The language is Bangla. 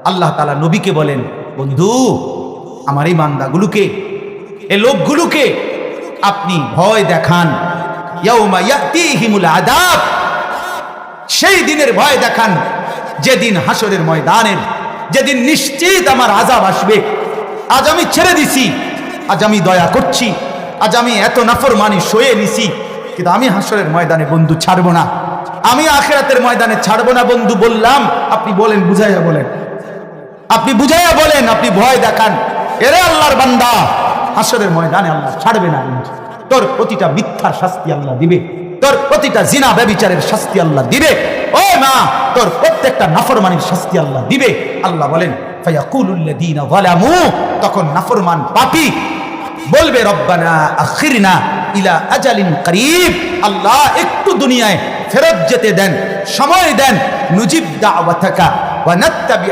আল্লাহ তাআলা নবীকে বলেন, বন্ধু আমার এই বান্দাগুলোকে, এই লোকগুলোকে আপনি ভয় দেখান, ইয়াউমা ইয়াতিহিমুল আযাব, সেই দিনের ভয় দেখান যেদিন হাসরের ময়দানের, যেদিন নিশ্চিত আমার আযাব আসবে। আজ আমি ছেড়ে দিছি, আজ আমি দয়া করছি, আজ আমি এত নাফরমানি সয়ে নিছি, কিন্তু আমি হাসরের ময়দানে বন্ধু ছাড়বো না, আমি আখিরাতের ময়দানে ছাড়বো না বন্ধু। বললাম আপনি বলেন, বুঝাইয়া বলেন, আপনি বুঝাইয়া বলেন, আপনি ভয় দেখান। এরে আল্লাহর বান্দা, হাসরের ময়দানে আল্লাহ ছাড়বে না। তোর প্রতিটা মিথ্যার শাস্তি আল্লাহ দিবে, তোর প্রতিটা জিনা ব্যভিচারের শাস্তি আল্লাহ দিবে। ও মা, তোর প্রত্যেকটা নাফরমানির শাস্তি আল্লাহ দিবে। আল্লাহ বলেন, ফায়াকুলুল্লাযীনা যালামু, তখন নাফরমান পাপী বলবে, রব্বানা আখিরনা ইলা আজালিন করিব, আল্লাহ একটু দুনিয়ায় ফেরত যেতে দেন, সময় দেন, নুজিব দাওয়াতাকা ওয়া নাত্তাবি